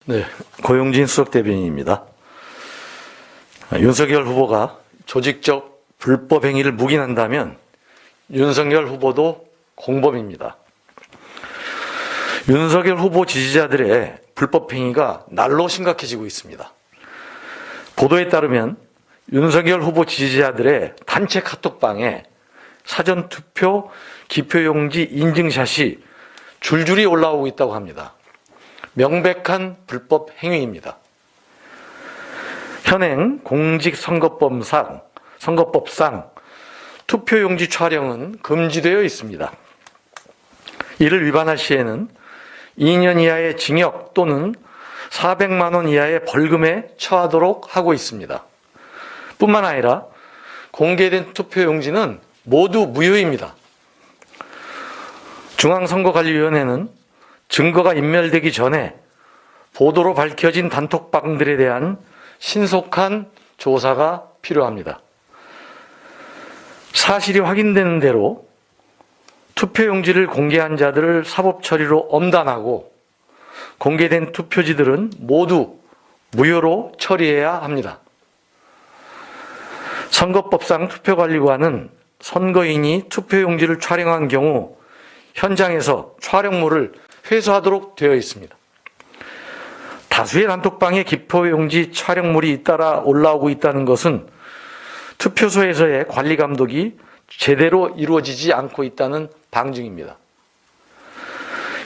네, 고용진 수석대변인입니다. 윤석열 후보가 조직적 불법 행위를 묵인한다면 윤석열 후보도 공범입니다. 윤석열 후보 지지자들의 불법 행위가 날로 심각해지고 있습니다. 보도에 따르면 윤석열 후보 지지자들의 단체 카톡방에 사전투표 기표용지 인증샷이 줄줄이 올라오고 있다고 합니다. 명백한 불법 행위입니다. 현행 공직선거법상 투표용지 촬영은 금지되어 있습니다. 이를 위반할 시에는 2년 이하의 징역 또는 400만 원 이하의 벌금에 처하도록 하고 있습니다. 뿐만 아니라 공개된 투표용지는 모두 무효입니다. 중앙선거관리위원회는 증거가 인멸되기 전에 보도로 밝혀진 단톡방들에 대한 신속한 조사가 필요합니다. 사실이 확인되는 대로 투표용지를 공개한 자들을 사법 처리로 엄단하고 공개된 투표지들은 모두 무효로 처리해야 합니다. 선거법상 투표관리관은 선거인이 투표용지를 촬영한 경우 현장에서 촬영물을 회수하도록 되어 있습니다. 다수의 단톡방에 기표용지 촬영물이 잇따라 올라오고 있다는 것은 투표소에서의 관리 감독이 제대로 이루어지지 않고 있다는 방증입니다.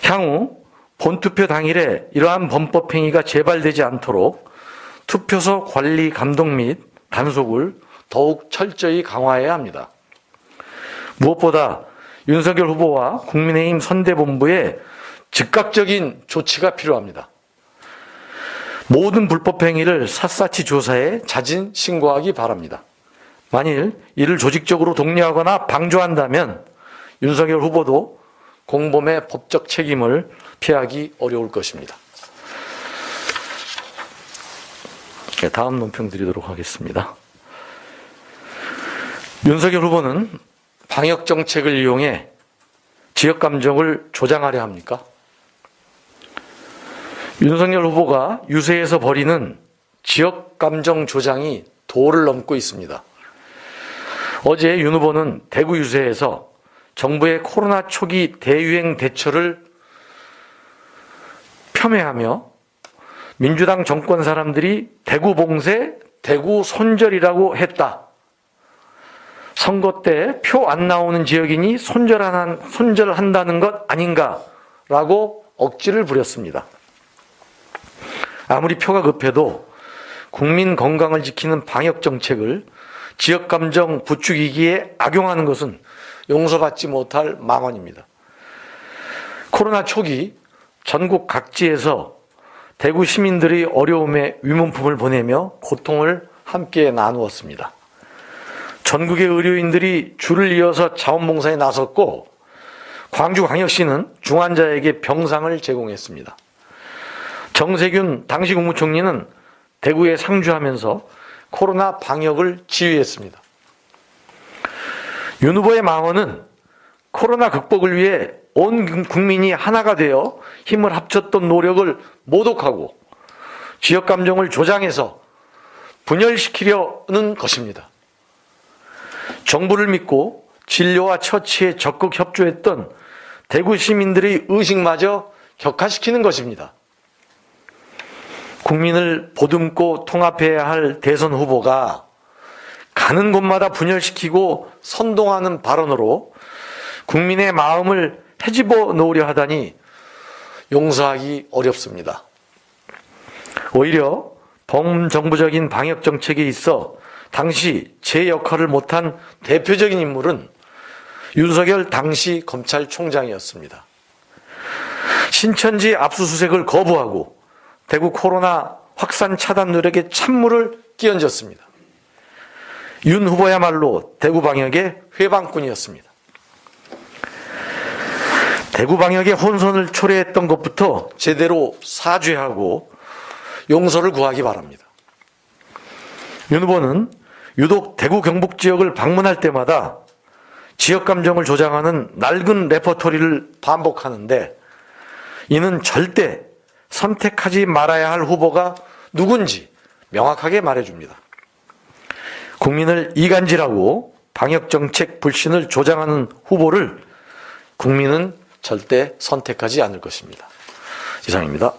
향후 본투표 당일에 이러한 범법 행위가 재발되지 않도록 투표소 관리 감독 및 단속을 더욱 철저히 강화해야 합니다. 무엇보다 윤석열 후보와 국민의힘 선대본부의 즉각적인 조치가 필요합니다. 모든 불법 행위를 샅샅이 조사해 자진 신고하기 바랍니다. 만일 이를 조직적으로 독려하거나 방조한다면 윤석열 후보도 공범의 법적 책임을 피하기 어려울 것입니다. 다음 논평 드리도록 하겠습니다. 윤석열 후보는 방역 정책을 이용해 지역 감정을 조장하려 합니까? 윤석열 후보가 유세에서 벌이는 지역 감정 조장이 도를 넘고 있습니다. 어제 윤 후보는 대구 유세에서 정부의 코로나 초기 대유행 대처를 폄훼하며 민주당 정권 사람들이 대구 봉쇄, 대구 손절이라고 했다. 선거 때 표 안 나오는 지역이니 손절한다는 것 아닌가라고 억지를 부렸습니다. 아무리 표가 급해도 국민 건강을 지키는 방역 정책을 지역 감정 부추기기에 악용하는 것은 용서받지 못할 망언입니다. 코로나 초기 전국 각지에서 대구 시민들이 어려움에 위문품을 보내며 고통을 함께 나누었습니다. 전국의 의료인들이 줄을 이어서 자원봉사에 나섰고 광주광역시는 중환자에게 병상을 제공했습니다. 정세균 당시 국무총리는 대구에 상주하면서 코로나 방역을 지휘했습니다. 윤 후보의 망언은 코로나 극복을 위해 온 국민이 하나가 되어 힘을 합쳤던 노력을 모독하고 지역 감정을 조장해서 분열시키려는 것입니다. 정부를 믿고 진료와 처치에 적극 협조했던 대구 시민들의 의식마저 격화시키는 것입니다. 국민을 보듬고 통합해야 할 대선 후보가 가는 곳마다 분열시키고 선동하는 발언으로 국민의 마음을 헤집어 놓으려 하다니 용서하기 어렵습니다. 오히려 범정부적인 방역 정책에 있어 당시 제 역할을 못한 대표적인 인물은 윤석열 당시 검찰총장이었습니다. 신천지 압수수색을 거부하고 대구 코로나 확산 차단 노력에 찬물을 끼얹었습니다. 윤 후보야말로 대구 방역의 회방꾼이었습니다. 대구 방역의 혼선을 초래했던 것부터 제대로 사죄하고 용서를 구하기 바랍니다. 윤 후보는 유독 대구 경북 지역을 방문할 때마다 지역 감정을 조장하는 낡은 레퍼토리를 반복하는데 이는 절대 선택하지 말아야 할 후보가 누군지 명확하게 말해줍니다. 국민을 이간질하고 방역정책 불신을 조장하는 후보를 국민은 절대 선택하지 않을 것입니다. 이상입니다.